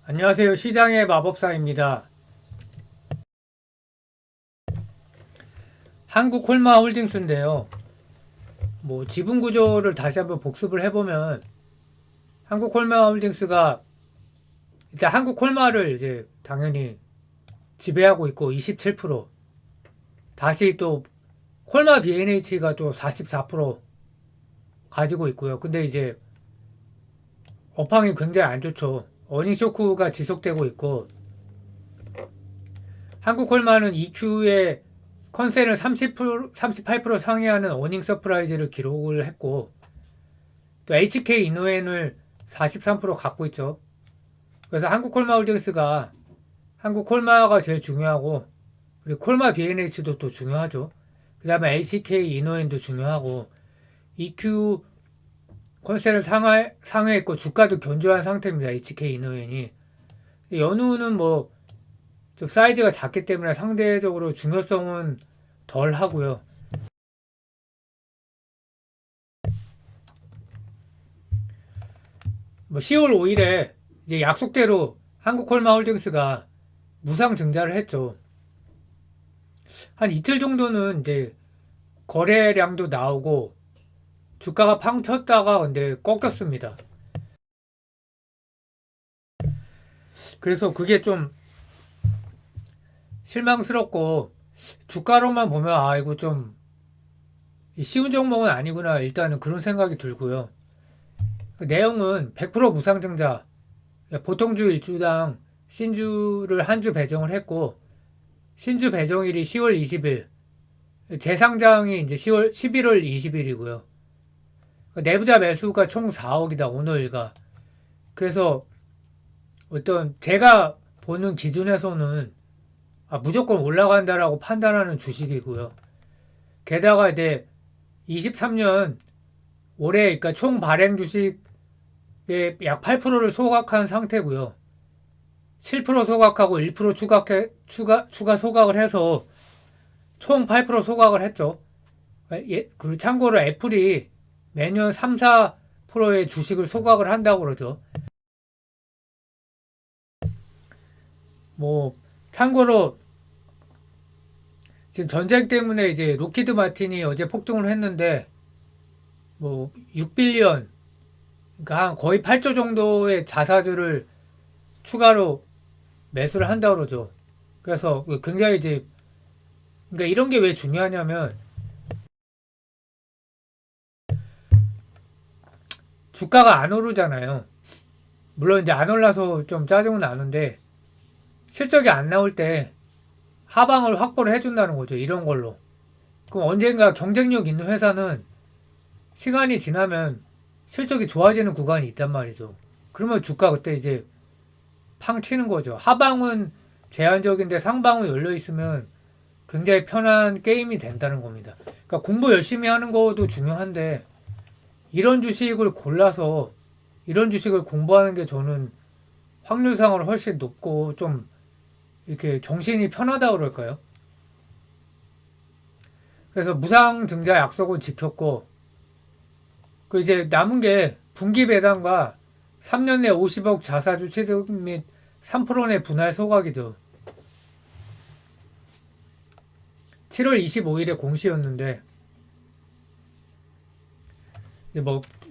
안녕하세요. 시장의 마법사입니다. 한국콜마홀딩스인데요. 지분 구조를 다시 한번 복습을 해보면 한국콜마홀딩스가 일단 한국콜마를 이제 당연히 지배하고 있고 27%, 다시 또 콜마 B&H가 또 44% 가지고 있고요. 근데 이제 업황이 굉장히 안 좋죠. 어닝 쇼크가 지속되고 있고 한국콜마는 EQ의 컨센을 30%, 38% 상회하는 어닝 서프라이즈를 기록을 했고, 또 HK 이노엔을 43% 갖고 있죠. 그래서 한국콜마홀딩스가 한국콜마가 제일 중요하고, 그리고 콜마 B&H도 또 중요하죠. 그 다음에 HK 이노엔도 중요하고, EQ 컨센을 상회했고 주가도 견조한 상태입니다. HK 이노엔이. 연우는 좀 사이즈가 작기 때문에 상대적으로 중요성은 덜 하고요. 10월 5일에 이제 약속대로 한국콜마홀딩스가 무상 증자를 했죠. 한 이틀 정도는 이제 거래량도 나오고 주가가 팡 쳤다가 근데 꺾였습니다. 그래서 그게 좀 실망스럽고 주가로만 보면 이거 좀 쉬운 종목은 아니구나 일단은 그런 생각이 들고요. 그 내용은 100% 무상증자, 보통주 일주당 신주를 한 주 배정을 했고 신주 배정일이 10월 20일, 재상장이 이제 11월 20일이고요. 내부자 매수가 총 4억이다 오늘가. 그래서 어떤 제가 보는 기준에서는 무조건 올라간다라고 판단하는 주식이고요. 게다가 이제 23년 올해 그러니까 총 발행 주식의 약 8%를 소각한 상태고요. 7% 소각하고 1% 추가 소각을 해서 총 8% 소각을 했죠. 그리고 참고로 애플이 매년 3, 4%의 주식을 소각을 한다고 그러죠. 참고로 지금 전쟁 때문에 이제 로키드 마틴이 어제 폭등을 했는데 6빌리언, 그러니까 한 거의 8조 정도의 자사주를 추가로 매수를 한다고 그러죠. 그래서 굉장히 이제 그러니까 이런 게 왜 중요하냐면 주가가 안 오르잖아요. 물론 이제 안 올라서 좀 짜증은 나는데 실적이 안 나올 때 하방을 확보를 해준다는 거죠. 이런 걸로. 그럼 언젠가 경쟁력 있는 회사는 시간이 지나면 실적이 좋아지는 구간이 있단 말이죠. 그러면 주가 그때 이제 팡 튀는 거죠. 하방은 제한적인데 상방은 열려 있으면 굉장히 편한 게임이 된다는 겁니다. 그러니까 공부 열심히 하는 것도 중요한데 이런 주식을 골라서 이런 주식을 공부하는 게 저는 확률상으로 훨씬 높고 좀 이렇게 정신이 편하다 그럴까요? 그래서 무상 증자 약속은 지켰고 그 이제 남은 게 분기 배당과 3년 내 50억 자사주 취득 및 3%내 분할 소각이죠. 7월 25일에 공시였는데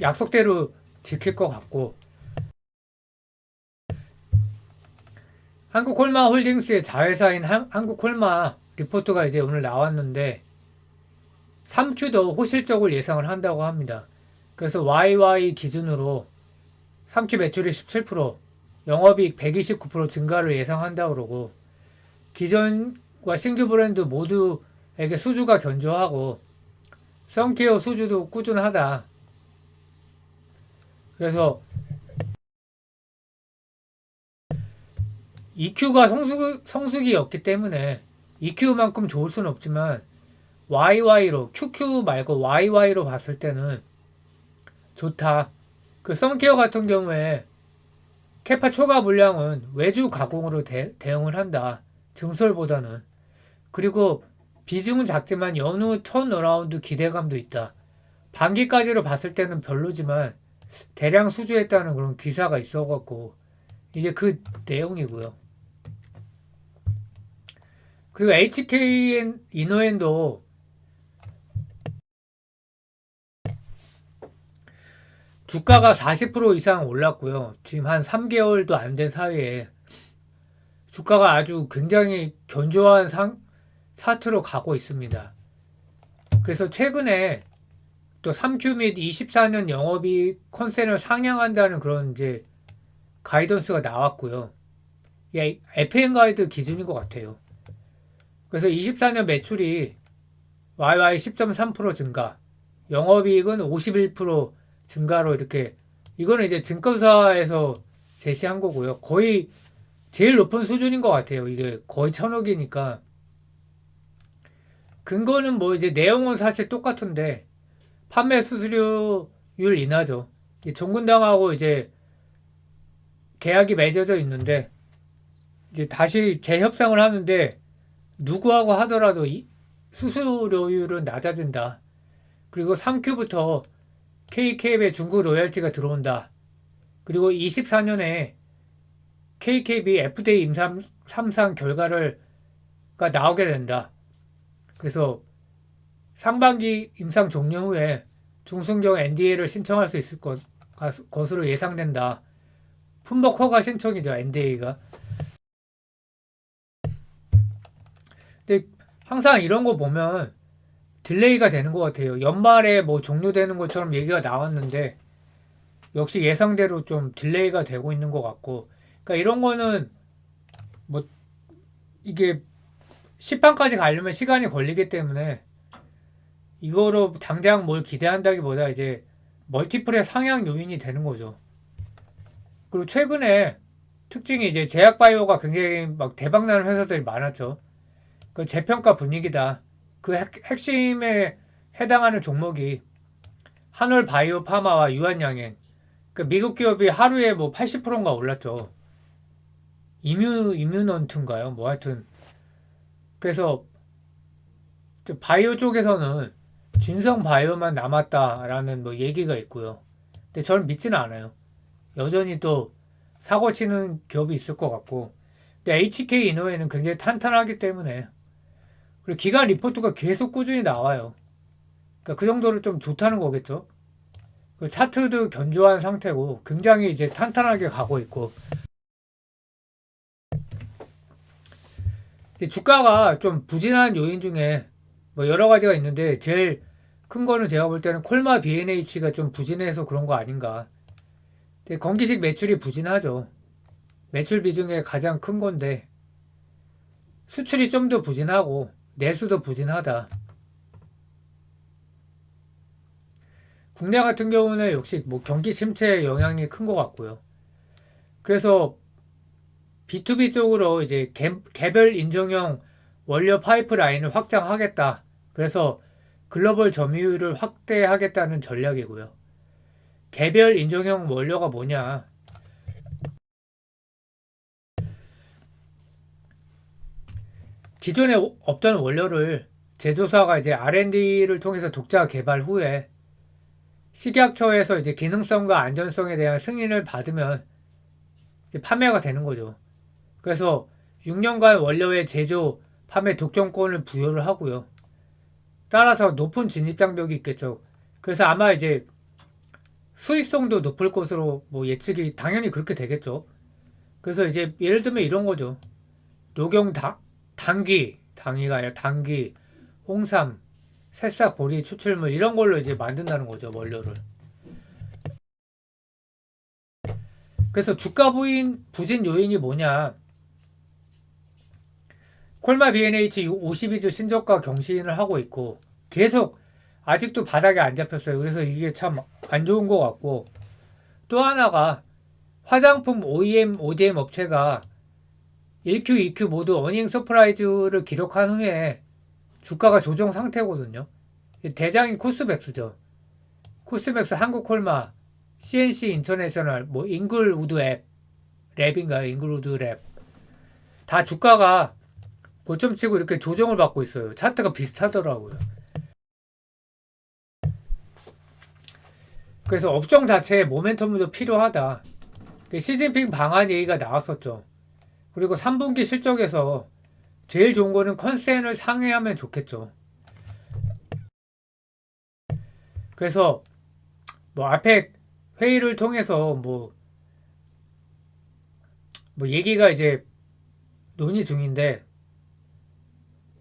약속대로 지킬 것 같고 한국콜마홀딩스의 자회사인 한국콜마 리포트가 이제 오늘 나왔는데 3Q도 호실적을 예상을 한다고 합니다. 그래서 YY 기준으로 3Q 매출이 17%, 영업이익 129% 증가를 예상한다고 그러고 기존과 신규 브랜드 모두에게 수주가 견조하고 선케어 수주도 꾸준하다. 그래서 EQ가 성수기였기 때문에 EQ만큼 좋을 수는 없지만 YY로 QQ 말고 YY로 봤을 때는 좋다. 그 선케어 같은 경우에 캐파 초과 물량은 외주 가공으로 대응을 한다. 증설보다는. 그리고 비중은 작지만 연후 턴어라운드 기대감도 있다. 반기까지로 봤을 때는 별로지만 대량 수주했다는 그런 기사가 있어갖고 이제 그 내용이고요. 그리고 HK 이노엔도 주가가 40% 이상 올랐고요. 지금 한 3개월도 안 된 사이에 주가가 아주 굉장히 견조한 차트로 가고 있습니다. 그래서 최근에 또 3Q 및 24년 영업이익 컨센을 상향한다는 그런 이제 가이던스가 나왔고요. 이게 FM 가이드 기준인 것 같아요. 그래서 24년 매출이 YY 10.3% 증가, 영업이익은 51% 증가로 이렇게, 이거는 이제 증권사에서 제시한 거고요. 거의 제일 높은 수준인 것 같아요. 이게 거의 1,000억이니까. 근거는 뭐 이제 내용은 사실 똑같은데 판매 수수료율 인하죠. 종근당하고 이제 계약이 맺어져 있는데 이제 다시 재협상을 하는데 누구하고 하더라도 이 수수료율은 낮아진다. 그리고 3Q부터 K캡의 중국 로열티가 들어온다. 그리고 24년에 KKB FDA 임상 3상 결과가 나오게 된다. 그래서 상반기 임상 종료 후에 중순경 NDA를 신청할 수 있을 것으로 예상된다. 품목 허가 신청이죠, NDA가. 근데 항상 이런 거 보면 딜레이가 되는 것 같아요. 연말에 뭐 종료되는 것처럼 얘기가 나왔는데 역시 예상대로 좀 딜레이가 되고 있는 것 같고, 그러니까 이런 거는 뭐 이게 시판까지 가려면 시간이 걸리기 때문에 이거로 당장 뭘 기대한다기보다 이제 멀티플의 상향 요인이 되는 거죠. 그리고 최근에 특징이 이제 제약바이오가 굉장히 막 대박나는 회사들이 많았죠. 그 재평가 분위기다. 그 핵심에 해당하는 종목이 한올 바이오 파마와 유한양행. 그 미국 기업이 하루에 뭐 80%인가 올랐죠. 이뮤넌트인가요? 뭐 하여튼. 그래서 바이오 쪽에서는 진성 바이오만 남았다라는 뭐 얘기가 있고요. 근데 저는 믿지는 않아요. 여전히 또 사고 치는 기업이 있을 것 같고. 근데 HK 이노웨는 굉장히 탄탄하기 때문에, 그리고 기간 리포트가 계속 꾸준히 나와요. 그러니까 그 정도로 좀 좋다는 거겠죠. 그 차트도 견조한 상태고 굉장히 이제 탄탄하게 가고 있고, 이제 주가가 좀 부진한 요인 중에 뭐 여러 가지가 있는데 제일 큰 거는 제가 볼 때는 콜마 B&H가 좀 부진해서 그런 거 아닌가. 근데 건기식 매출이 부진하죠. 매출 비중에 가장 큰 건데 수출이 좀 더 부진하고 내수도 부진하다. 국내 같은 경우는 역시 뭐 경기 침체 영향이 큰 것 같고요. 그래서 B2B 쪽으로 이제 개별 인정형 원료 파이프라인을 확장하겠다. 그래서 글로벌 점유율을 확대하겠다는 전략이고요. 개별 인정형 원료가 뭐냐? 기존에 없던 원료를 제조사가 이제 R&D를 통해서 독자 개발 후에 식약처에서 이제 기능성과 안전성에 대한 승인을 받으면 이제 판매가 되는 거죠. 그래서 6년간 원료의 제조, 판매 독점권을 부여를 하고요. 따라서 높은 진입장벽이 있겠죠. 그래서 아마 이제 수익성도 높을 것으로 뭐 예측이 당연히 그렇게 되겠죠. 그래서 이제 예를 들면 이런 거죠. 녹용 당귀가 아니라 당귀, 홍삼, 새싹, 보리, 추출물 이런 걸로 이제 만든다는 거죠, 원료를. 그래서 주가 부진 요인이 뭐냐? 콜마 B&H 52주 신저가 경신을 하고 있고 계속 아직도 바닥에 안 잡혔어요. 그래서 이게 참 안 좋은 것 같고, 또 하나가 화장품 OEM, ODM 업체가 1Q, 2Q 모두 어닝 서프라이즈를 기록한 후에 주가가 조정 상태거든요. 대장인 코스맥스죠. 코스맥스 한국콜마, CNC 인터내셔널, 뭐 잉글우드 랩인가요? 잉글우드 랩. 다 주가가 고점치고 이렇게 조정을 받고 있어요. 차트가 비슷하더라고요. 그래서 업종 자체의 모멘텀도 필요하다. 그 시진핑 방한 얘기가 나왔었죠. 그리고 3분기 실적에서 제일 좋은 거는 컨센을 상회하면 좋겠죠. 그래서 뭐 앞에 회의를 통해서 뭐 얘기가 이제 논의 중인데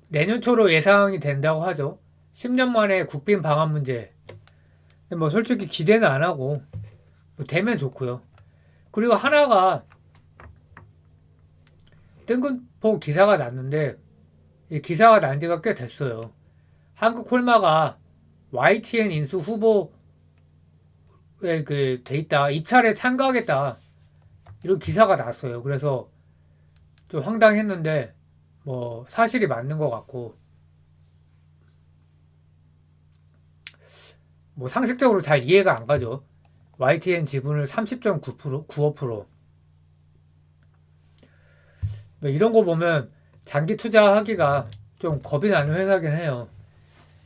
내년 초로 예상이 된다고 하죠. 10년 만에 국빈 방한 문제. 근데 뭐 솔직히 기대는 안 하고 뭐 되면 좋고요. 그리고 하나가 뜬금포 기사가 났는데 이 기사가 난 지가 꽤 됐어요. 한국 콜마가 YTN 인수 후보에 그 돼 있다. 입찰에 참가하겠다. 이런 기사가 났어요. 그래서 좀 황당했는데 뭐 사실이 맞는 것 같고 뭐 상식적으로 잘 이해가 안 가죠. YTN 지분을 30.9%, 95%. 뭐 이런 거 보면 장기 투자하기가 좀 겁이 나는 회사긴 해요.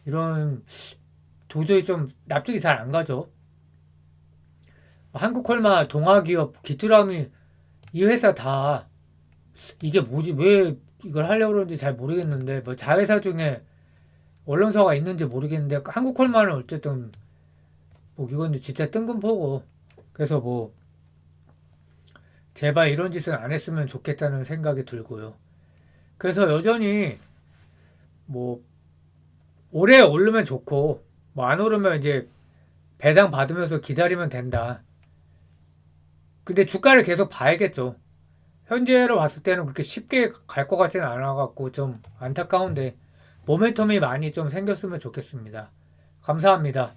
이런 도저히 좀 납득이 잘 안 가죠. 한국콜마, 동아기업, 귀뚜라미 이 회사 다 이게 뭐지? 왜 이걸 하려고 그러는지 잘 모르겠는데 뭐 자회사 중에 언론사가 있는지 모르겠는데 한국콜마는 어쨌든 뭐 이건 진짜 뜬금포고 그래서 뭐 제발 이런 짓은 안 했으면 좋겠다는 생각이 들고요. 그래서 여전히 뭐 올해 오르면 좋고 뭐 안 오르면 이제 배당 받으면서 기다리면 된다. 근데 주가를 계속 봐야겠죠. 현재로 봤을 때는 그렇게 쉽게 갈 것 같지는 않아갖고 좀 안타까운데 모멘텀이 많이 좀 생겼으면 좋겠습니다. 감사합니다.